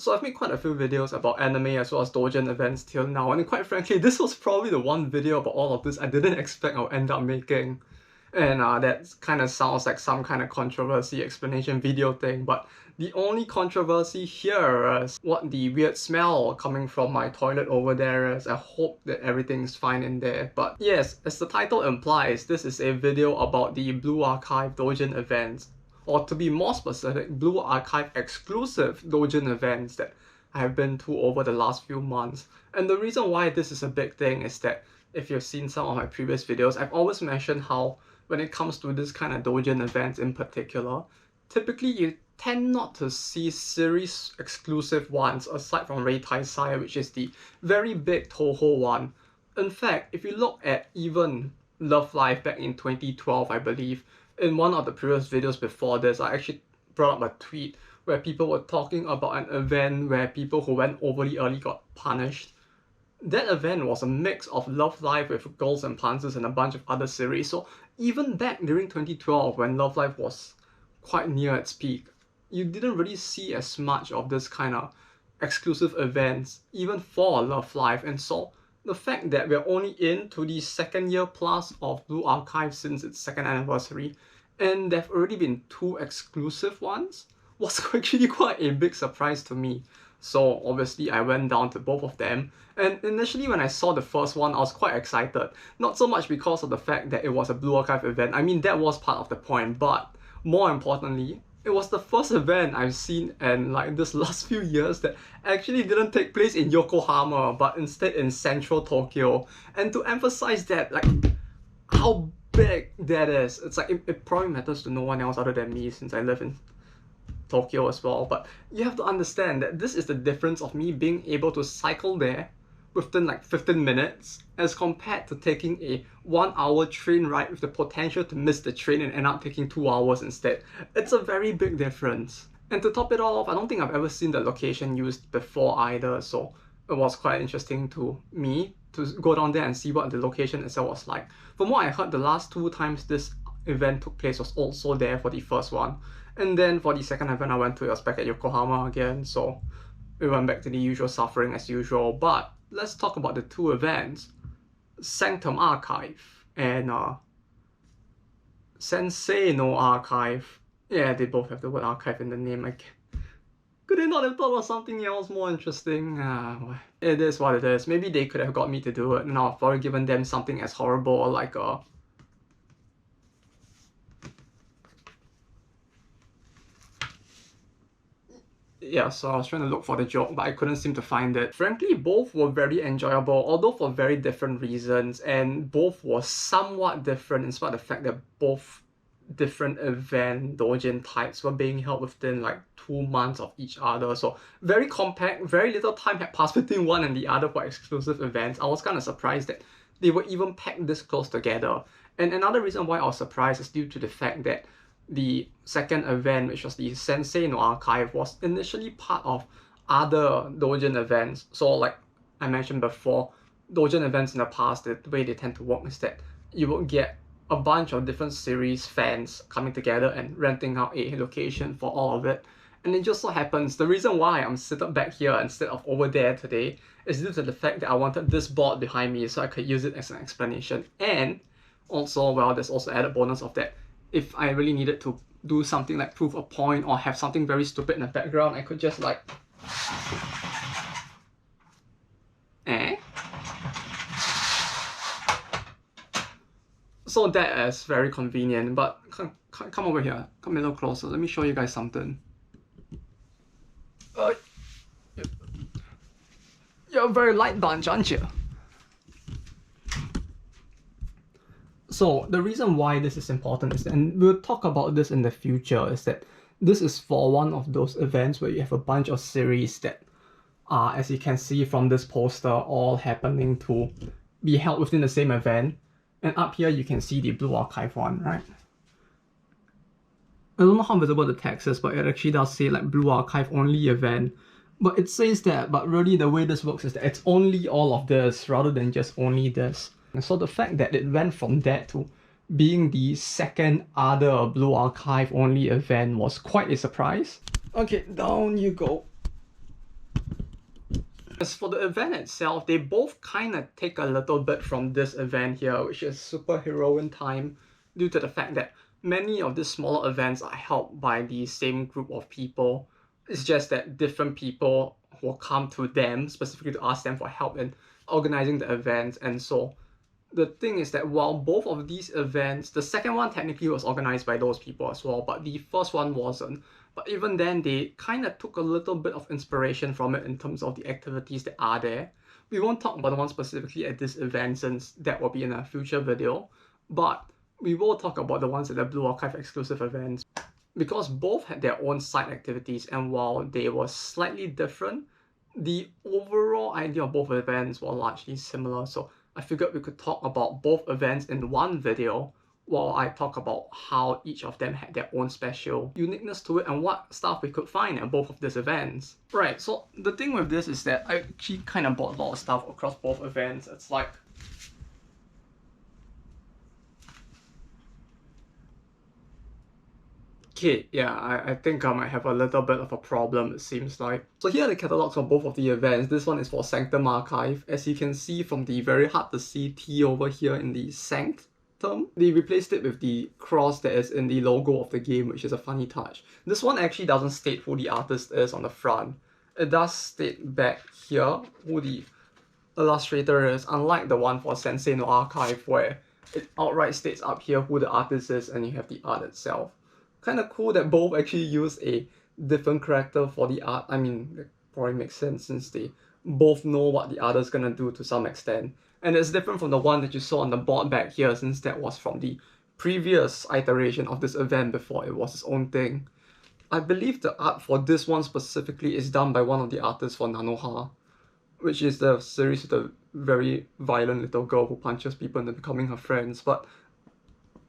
So I've made quite a few videos about anime as well as Doujin events till now, and quite frankly, this was probably the one video about all of this I didn't expect I'll end up making. And that kind of sounds like some kind of controversy explanation video thing, but the only controversy here is what the weird smell coming from my toilet over there is. I hope that everything's fine in there. But yes, as the title implies, this is a video about the Blue Archive Doujin events, or to be more specific, Blue Archive exclusive Doujin events that I have been to over the last few months. And the reason why this is a big thing is that if you've seen some of my previous videos, I've always mentioned how when it comes to this kind of Doujin events in particular, typically you tend not to see series exclusive ones aside from Rei Taisai, which is the very big Touhou one. In fact, if you look at even Love Live back in 2012, I believe, in one of the previous videos before this, I actually brought up a tweet where people were talking about an event where people who went overly early got punished. That event was a mix of Love Live with Girls and Panzers and a bunch of other series, so even back during 2012 when Love Live was quite near its peak, you didn't really see as much of this kind of exclusive events, even for Love Live. And so the fact that we're only into the second year plus of Blue Archive since its second anniversary, and there have already been 2 exclusive ones, was actually quite a big surprise to me. So obviously I went down to both of them, and initially when I saw the first one I was quite excited. Not so much because of the fact that it was a Blue Archive event, I mean that was part of the point, but more importantly, it was the first event I've seen in like this last few years that actually didn't take place in Yokohama, but instead in central Tokyo. And to emphasize that, like, how big that is, it's like, it probably matters to no one else other than me since I live in Tokyo as well, but you have to understand that this is the difference of me being able to cycle there within like 15 minutes as compared to taking a 1-hour train ride with the potential to miss the train and end up taking 2 hours instead. It's a very big difference. And to top it all off, I don't think I've ever seen the location used before either, so it was quite interesting to me to go down there and see what the location itself was like. From what I heard, the last 2 times this event took place was also there for the first one. And then for the second event I went to, it was back at Yokohama again, so we went back to the usual suffering as usual. But let's talk about the 2 events, Sanctum Archive and Sensei no Archive. Yeah, they both have the word archive in the name. Could they not have thought of something else more interesting? It is what it is. Maybe they could have got me to do it, and I've probably given them something as horrible like a... Yeah, so I was trying to look for the joke, but I couldn't seem to find it. Frankly, both were very enjoyable, although for very different reasons, and both were somewhat different in spite of the fact that both different event doujin types were being held within like 2 months of each other. So very compact, very little time had passed between one and the other for exclusive events. I was kind of surprised that they were even packed this close together. And another reason why I was surprised is due to the fact that the second event, which was the Sensei no Archive, was initially part of other doujin events. So like I mentioned before, doujin events in the past, the way they tend to work is that you will get a bunch of different series fans coming together and renting out a location for all of it. And it just so happens, the reason why I'm sitting back here instead of over there today is due to the fact that I wanted this board behind me so I could use it as an explanation. And also, well, there's also added bonus of that, if I really needed to do something like prove a point or have something very stupid in the background, I could just like... So that is very convenient, but come over here, come a little closer, let me show you guys something. You're a very light bunch, aren't you? So the reason why this is important is, and we'll talk about this in the future, is that this is for one of those events where you have a bunch of series that are, as you can see from this poster, all happening to be held within the same event. And up here you can see the Blue Archive one, right? I don't know how visible the text is, but it actually does say like Blue Archive only event. But it says that, but really the way this works is that it's only all of this rather than just only this. And so the fact that it went from that to being the second other Blue Archive only event was quite a surprise. Okay, down you go. As for the event itself, they both kind of take a little bit from this event here, which is superhero in time, due to the fact that many of these smaller events are held by the same group of people. It's just that different people will come to them specifically to ask them for help in organizing the events. And so the thing is that while both of these events, the second one technically was organized by those people as well, but the first one wasn't. But even then, they kind of took a little bit of inspiration from it in terms of the activities that are there. We won't talk about the one specifically at this event since that will be in a future video, but we will talk about the ones at the Blue Archive exclusive events because both had their own side activities, and while they were slightly different, the overall idea of both events were largely similar. So I figured we could talk about both events in one video while I talk about how each of them had their own special uniqueness to it and what stuff we could find at both of these events. Right, so the thing with this is that I actually kind of bought a lot of stuff across both events. It's like okay, yeah, I think I might have a little bit of a problem, it seems like. So here are the catalogs for both of the events. This one is for Sanctum Archive. As you can see from the very hard to see T over here in the Sanctum, they replaced it with the cross that is in the logo of the game, which is a funny touch. This one actually doesn't state who the artist is on the front. It does state back here who the illustrator is, unlike the one for Sensei no Archive where it outright states up here who the artist is and you have the art itself. Kind of cool that both actually use a different character for the art. I mean, it probably makes sense since they both know what the other's gonna do to some extent. And it's different from the one that you saw on the board back here since that was from the previous iteration of this event before it was its own thing. I believe the art for this one specifically is done by one of the artists for Nanoha, which is the series with the very violent little girl who punches people into becoming her friends, but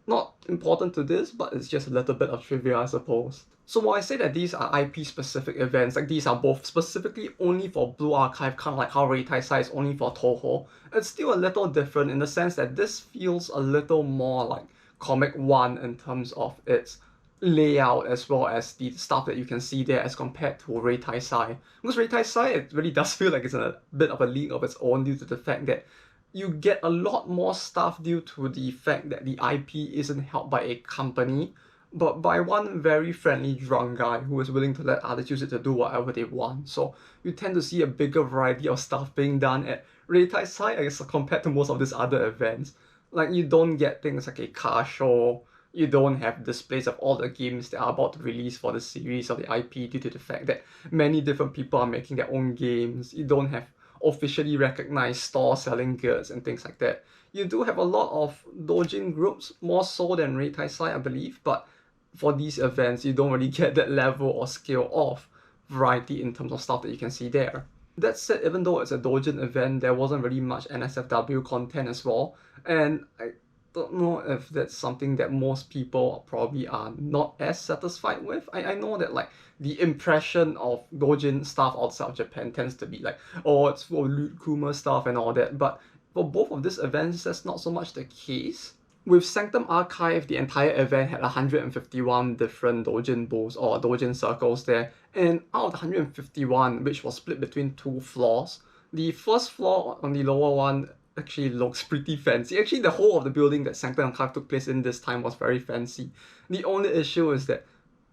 not important to this, but it's just a little bit of trivia, I suppose. So while I say that these are IP-specific events, like these are both specifically only for Blue Archive, kind of like how Reitaisai is only for Touhou, it's still a little different in the sense that this feels a little more like Comic 1 in terms of its layout as well as the stuff that you can see there as compared to Reitaisai. Because Reitaisai, it really does feel like it's in a bit of a league of its own due to the fact that you get a lot more stuff due to the fact that the IP isn't held by a company, but by one very friendly drunk guy who is willing to let others use it to do whatever they want. So you tend to see a bigger variety of stuff being done at Reitaisai as compared to most of these other events. Like you don't get things like a car show, you don't have displays of all the games that are about to release for the series or the IP due to the fact that many different people are making their own games. You don't have officially recognized stores selling goods and things like that. You do have a lot of doujin groups, more so than Reitaisai, I believe, but for these events, you don't really get that level or scale of variety in terms of stuff that you can see there. That said, even though it's a doujin event, there wasn't really much NSFW content as well, and I don't know if that's something that most people probably are not as satisfied with. I know that like the impression of doujin stuff outside of Japan tends to be like, oh, it's for loot Kuma stuff and all that, but for both of these events, that's not so much the case. With Sanctum Archive, the entire event had 151 different doujin booths or doujin circles there, and out of the 151, which was split between two floors, the first floor on the lower one actually looks pretty fancy. Actually, the whole of the building that Sanctum Archive took place in this time was very fancy. The only issue is that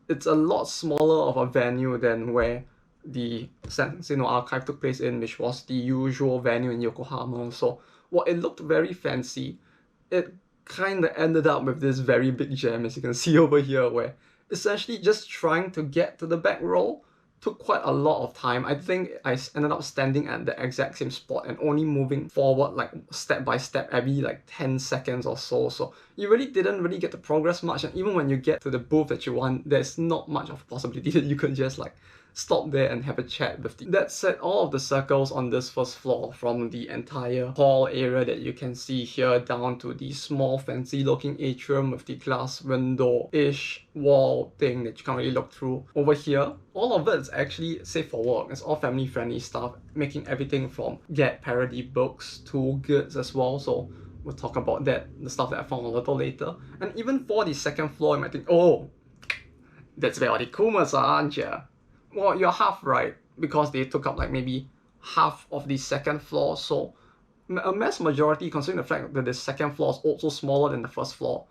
it's a lot smaller of a venue than where the Sensei no Archive took place in, which was the usual venue in Yokohama. So while it looked very fancy, it kind of ended up with this very big jam, as you can see over here, where essentially just trying to get to the back row took quite a lot of time. I think I ended up standing at the exact same spot and only moving forward like step by step every like 10 seconds or so. So you really didn't really get to progress much, and even when you get to the booth that you want, there's not much of a possibility that you can just like stop there and have a chat with the... That said, all of the circles on this first floor, from the entire hall area that you can see here down to the small fancy looking atrium with the glass window-ish wall thing that you can't really look through over here, all of it is actually safe for work. It's all family friendly stuff, making everything from get parody books to goods as well. So we'll talk about that, the stuff that I found a little later. And even for the second floor, you might think, oh, that's where all the Kumas are, aren't ya? Well, you're half right, because they took up like maybe half of the second floor, so a mass majority, considering the fact that the second floor is also smaller than the first floor,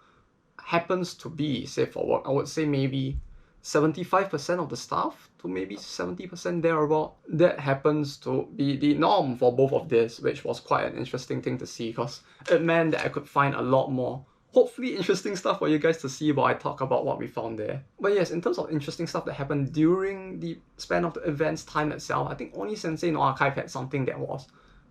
happens to be safe for work. I would say maybe 75% of the staff to maybe 70% thereabout. That happens to be the norm for both of this, which was quite an interesting thing to see because it meant that I could find a lot more hopefully interesting stuff for you guys to see while I talk about what we found there. But yes, in terms of interesting stuff that happened during the span of the event's time itself, I think Oni Sensei no Archive had something that was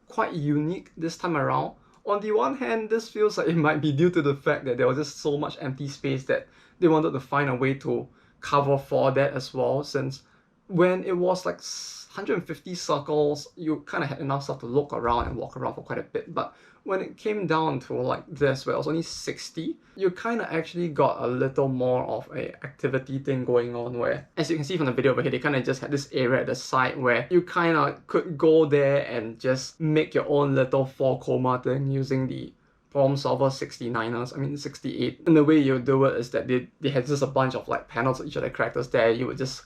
quite unique this time around. On the one hand, this feels like it might be due to the fact that there was just so much empty space that they wanted to find a way to cover for that as well, since when it was like 150 circles, you kind of had enough stuff to look around and walk around for quite a bit. But when it came down to like this, where it was only 60, you kind of actually got a little more of a activity thing going on where, as you can see from the video over here, they kind of just had this area at the side where you kind of could go there and just make your own little 4-coma thing using the problem solver 69ers, 68. And the way you do it is that they had just a bunch of like panels of each of the characters there. You would just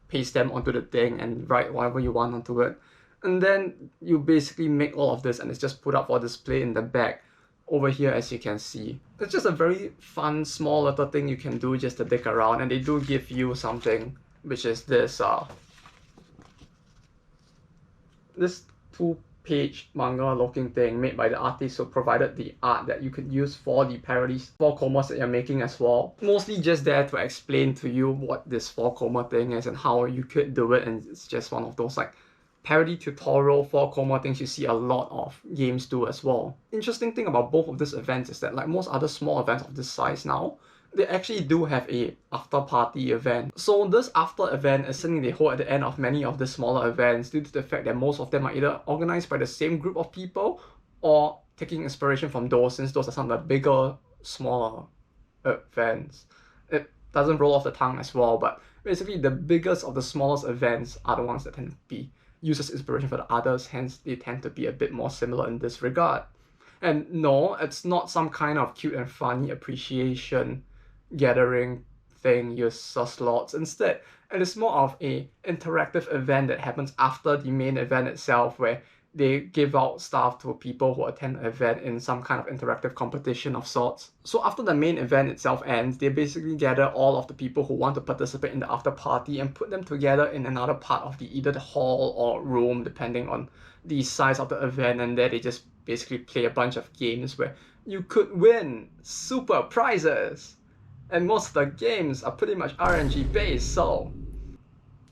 paste them onto the thing and write whatever you want onto it. And then you basically make all of this and it's just put up for display in the back over here, as you can see. It's just a very fun, small little thing you can do just to dig around, and they do give you something, which is this 2-page manga looking thing made by the artist who provided the art that you could use for the parodies 4-comas that you're making as well. Mostly just there to explain to you what this 4-coma thing is and how you could do it, and it's just one of those like parody tutorial 4-coma things you see a lot of games do as well. Interesting thing about both of these events is that like most other small events of this size now, they actually do have a after party event. So this after event is something they hold at the end of many of the smaller events due to the fact that most of them are either organized by the same group of people or taking inspiration from those, since those are some of the bigger, smaller events. It doesn't roll off the tongue as well, but basically the biggest of the smallest events are the ones that tend to be used as inspiration for the others, hence they tend to be a bit more similar in this regard. And no, it's not some kind of cute and funny appreciation gathering thing, user slots. Instead, it is more of a interactive event that happens after the main event itself, where they give out stuff to people who attend the event in some kind of interactive competition of sorts. So after the main event itself ends, they basically gather all of the people who want to participate in the after party and put them together in another part of either the hall or room, depending on the size of the event, and there they just basically play a bunch of games where you could win super prizes. And most of the games are pretty much RNG based, so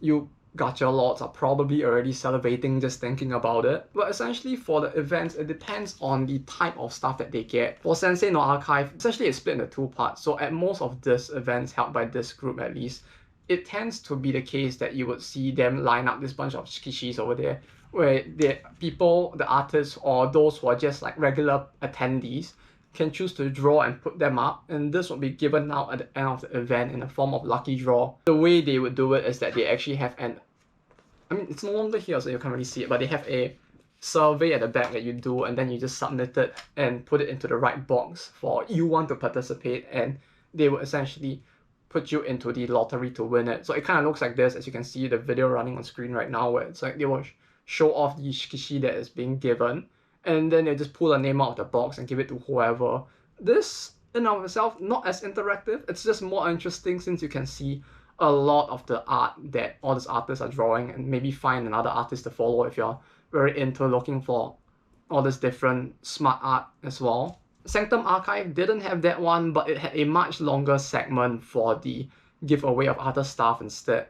you gacha lords are probably already salivating just thinking about it. But essentially for the events, it depends on the type of stuff that they get. For Sensei no Archive, essentially it's split into 2 parts. So at most of these events held by this group at least, it tends to be the case that you would see them line up this bunch of skishis over there, where the people, the artists, or those who are just like regular attendees can choose to draw and put them up, and this will be given out at the end of the event in the form of lucky draw. The way they would do it is that they actually have it's no longer here so you can't really see it, but they have a survey at the back that you do, and then you just submit it and put it into the right box for you want to participate, and they will essentially put you into the lottery to win it. So it kind of looks like this, as you can see the video running on screen right now, where it's like they will show off the shikishi that is being given, and then they just pull a name out of the box and give it to whoever. This in of itself not as interactive, it's just more interesting since you can see a lot of the art that all these artists are drawing, and maybe find another artist to follow if you're very into looking for all this different smart art as well. Sanctum Archive didn't have that one, but it had a much longer segment for the giveaway of other stuff instead,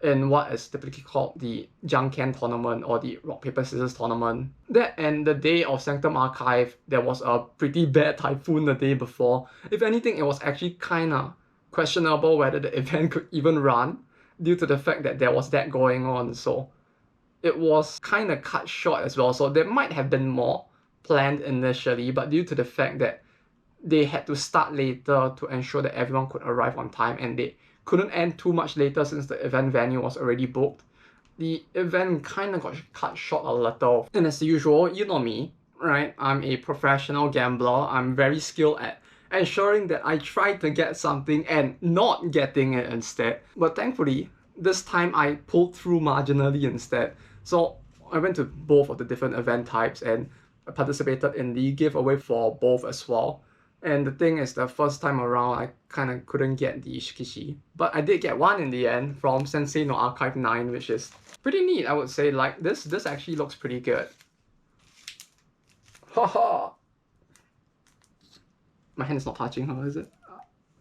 in what is typically called the Janken tournament or the rock paper scissors tournament. That and the day of Sanctum Archive, there was a pretty bad typhoon the day before. If anything, it was actually kinda questionable whether the event could even run due to the fact that there was that going on, so it was kinda cut short as well. So there might have been more planned initially, but due to the fact that they had to start later to ensure that everyone could arrive on time, and they couldn't end too much later since the event venue was already booked, the event kind of got cut short a little. And as usual, you know me, right? I'm a professional gambler. I'm very skilled at ensuring that I try to get something and not getting it instead. But thankfully, this time I pulled through marginally instead. So I went to both of the different event types and I participated in the giveaway for both as well. And the thing is, the first time around, I kind of couldn't get the Shikishi. But I did get one in the end from Sensei no Archive 9, which is pretty neat, I would say. Like, this actually looks pretty good. Haha! My hand is not touching her, is it?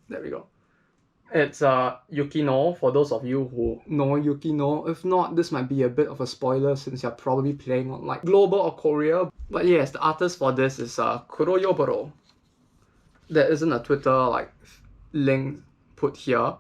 There we go. It's Yukino, for those of you who know Yukino. If not, this might be a bit of a spoiler since you're probably playing on like global or Korea. But yes, the artist for this is Kuroyoboro. There isn't a Twitter like link put here,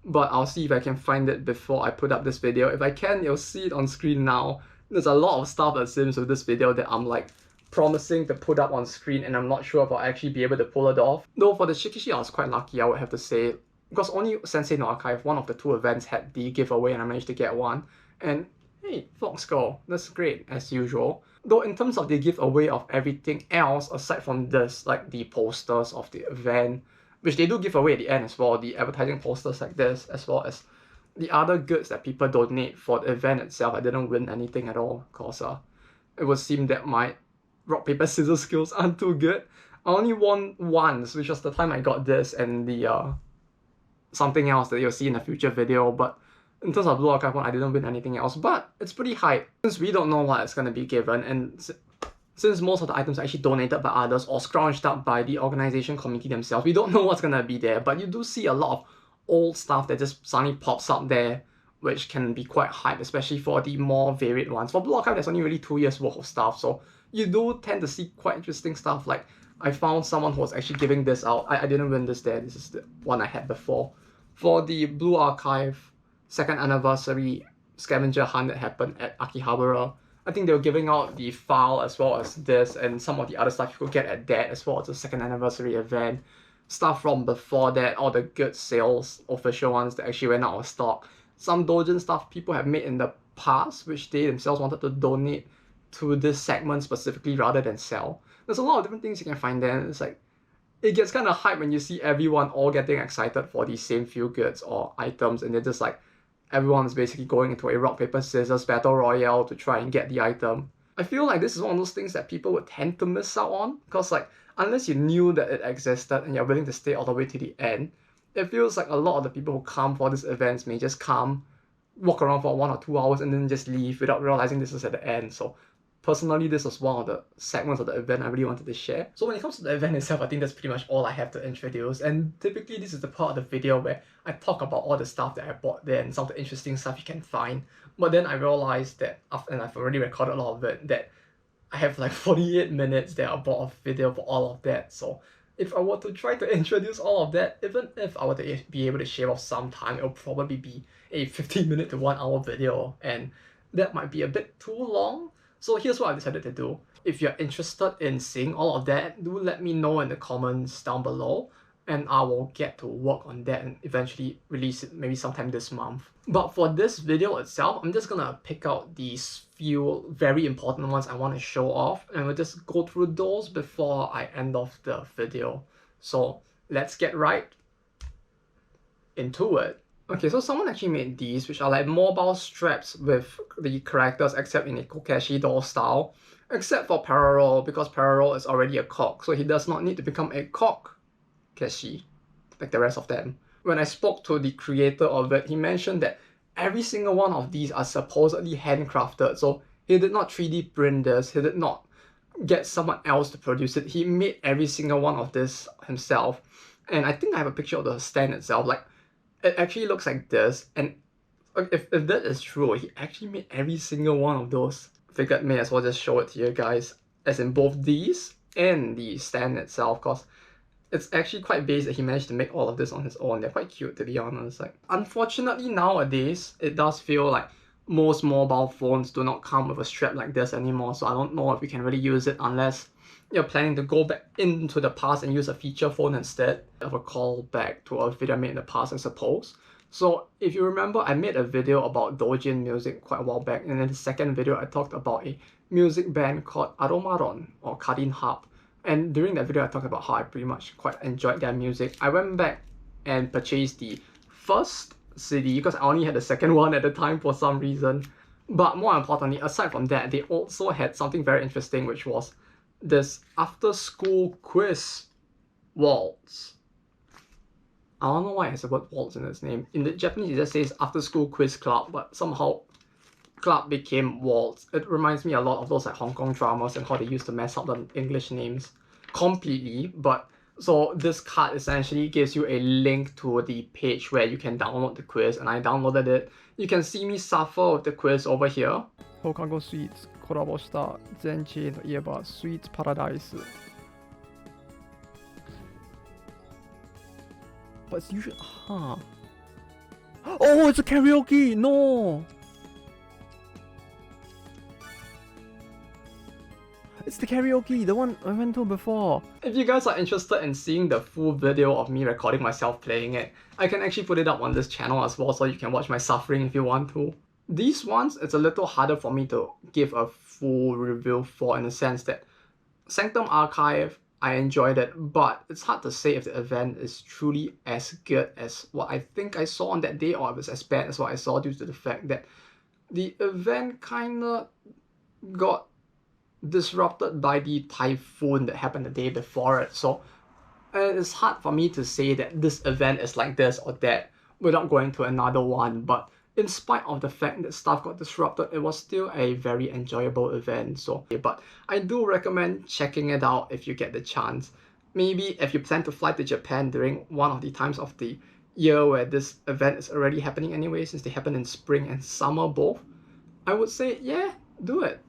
but I'll see if I can find it before I put up this video. If I can, you'll see it on screen now. There's a lot of stuff that seems with this video that I'm like promising to put up on screen, and I'm not sure if I'll actually be able to pull it off. Though for the Shikishi, I was quite lucky, I would have to say, because only Sensei no Archive, one of the two events, had the giveaway and I managed to get one. And hey, Fox Go, that's great as usual. Though in terms of the giveaway of everything else, aside from this, like the posters of the event, which they do give away at the end as well, the advertising posters like this, as well as the other goods that people donate for the event itself, I didn't win anything at all, because it would seem that my rock, paper, scissors skills aren't too good. I only won once, which was the time I got this and the something else that you'll see in a future video, but in terms of Blue Archive 1, I didn't win anything else, but it's pretty hype. Since we don't know what it's going to be given, and since most of the items are actually donated by others or scrounged up by the organization committee themselves, we don't know what's going to be there, but you do see a lot of old stuff that just suddenly pops up there, which can be quite hype, especially for the more varied ones. For Blue Archive, there's only really 2 years worth of stuff, so you do tend to see quite interesting stuff. Like, I found someone who was actually giving this out. I didn't win this there, this is the one I had before. For the Blue Archive 2nd anniversary scavenger hunt that happened at Akihabara, I think they were giving out the file as well as this and some of the other stuff you could get at that as well as the 2nd anniversary event. Stuff from before that, all the good sales, official ones that actually went out of stock. Some Doujin stuff people have made in the past, which they themselves wanted to donate to this segment specifically rather than sell. There's a lot of different things you can find there. It's like, it gets kind of hype when you see everyone all getting excited for these same few goods or items, and they're just like, everyone's basically going into a rock, paper, scissors battle royale to try and get the item. I feel like this is one of those things that people would tend to miss out on, because like, unless you knew that it existed and you're willing to stay all the way to the end, it feels like a lot of the people who come for these events may just come, walk around for 1 or 2 hours and then just leave without realizing this is at the end. So personally, this was one of the segments of the event I really wanted to share. So when it comes to the event itself, I think that's pretty much all I have to introduce. And typically, this is the part of the video where I talk about all the stuff that I bought there and some of the interesting stuff you can find. But then I realized that, and I've already recorded a lot of it, that I have like 48 minutes that I bought of video for all of that. So if I were to try to introduce all of that, even if I were to be able to shave off some time, it'll probably be a 15-minute to 1 hour video. And that might be a bit too long. So here's what I decided to do. If you're interested in seeing all of that, do let me know in the comments down below, and I will get to work on that and eventually release it maybe sometime this month. But for this video itself, I'm just gonna pick out these few very important ones I want to show off, and we'll just go through those before I end off the video. So let's get right into it. Okay, so someone actually made these, which are like mobile straps with the characters except in a Kokeshi doll style. Except for Parallel, because Parallel is already a cock, so he does not need to become a cock Keshi, like the rest of them. When I spoke to the creator of it, he mentioned that every single one of these are supposedly handcrafted, so he did not 3D print this, he did not get someone else to produce it, he made every single one of this himself. And I think I have a picture of the stand itself, like, it actually looks like this, and if that is true, he actually made every single one of those. Figured may as well just show it to you guys, as in both these and the stand itself, because it's actually quite basic that he managed to make all of this on his own. They're quite cute, to be honest. Like, unfortunately nowadays, it does feel like most mobile phones do not come with a strap like this anymore, so I don't know if we can really use it unless you're planning to go back into the past and use a feature phone instead of a callback to a video I made in the past, I suppose. So if you remember, I made a video about Doujin music quite a while back, and in the second video I talked about a music band called Aromaron or Kadin Harp. And during that video I talked about how I pretty much quite enjoyed their music. I went back and purchased the first CD because I only had the second one at the time for some reason. But more importantly, aside from that, they also had something very interesting, which was this after-school quiz waltz. I don't know why it has the word waltz in its name. In the Japanese, it just says after-school quiz club, but somehow club became waltz. It reminds me a lot of those like Hong Kong dramas and how they used to mess up the English names completely. But so this card essentially gives you a link to the page where you can download the quiz, and I downloaded it. You can see me suffer with the quiz over here. 放課後スイーツコラボした全チェーンといえばスイーツパラダイス。But it's usually, huh? Oh, it's a karaoke! No! It's the karaoke, the one I went to before. If you guys are interested in seeing the full video of me recording myself playing it, I can actually put it up on this channel as well, so you can watch my suffering if you want to. These ones, it's a little harder for me to give a full review for, in the sense that Sanctum Archive, I enjoyed it, but it's hard to say if the event is truly as good as what I think I saw on that day, or if it's as bad as what I saw, due to the fact that the event kinda got disrupted by the typhoon that happened the day before it. So it's hard for me to say that this event is like this or that without going to another one, but in spite of the fact that stuff got disrupted, it was still a very enjoyable event. So, but I do recommend checking it out if you get the chance. Maybe if you plan to fly to Japan during one of the times of the year where this event is already happening anyway, since they happen in spring and summer both, I would say, yeah, do it.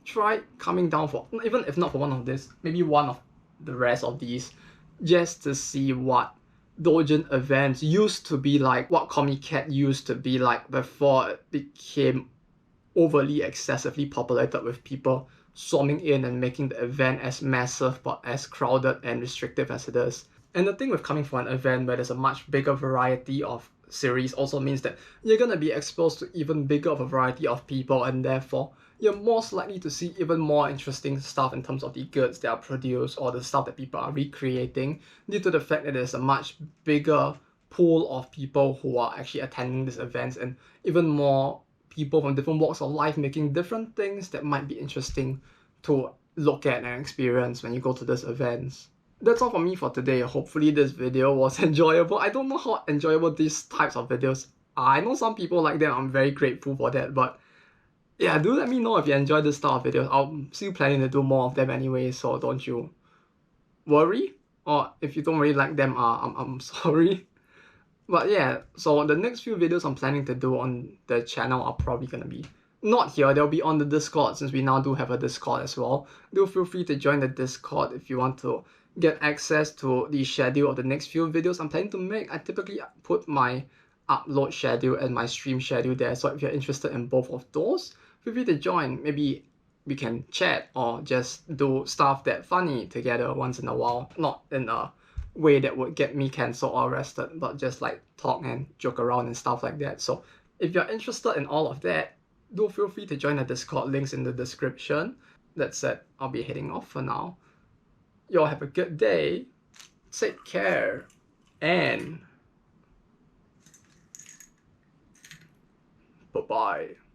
Try coming down for, even if not for one of this, maybe one of the rest of these, just to see what Doujin events used to be like, what Comic Cat used to be like before it became overly excessively populated with people swarming in and making the event as massive but as crowded and restrictive as it is. And the thing with coming for an event where there's a much bigger variety of series also means that you're gonna be exposed to even bigger of a variety of people, and therefore you're most likely to see even more interesting stuff in terms of the goods that are produced or the stuff that people are recreating, due to the fact that there's a much bigger pool of people who are actually attending these events, and even more people from different walks of life making different things that might be interesting to look at and experience when you go to these events. That's all for me for today. Hopefully this video was enjoyable. I don't know how enjoyable these types of videos are. I know some people like them. I'm very grateful for that. But yeah, do let me know if you enjoy this style of videos. I'm still planning to do more of them anyway, so don't you worry. Or if you don't really like them, I'm sorry. But yeah, so the next few videos I'm planning to do on the channel are probably gonna be not here. They'll be on the Discord, since we now do have a Discord as well. Do feel free to join the Discord if you want to get access to the schedule of the next few videos I'm planning to make. I typically put my upload schedule and my stream schedule there, so if you're interested in both of those, feel free to join. Maybe we can chat or just do stuff that funny together once in a while. Not in a way that would get me cancelled or arrested, but just like talk and joke around and stuff like that. So if you're interested in all of that, do feel free to join the Discord, links in the description. That said, I'll be heading off for now. Y'all have a good day, take care, and bye-bye.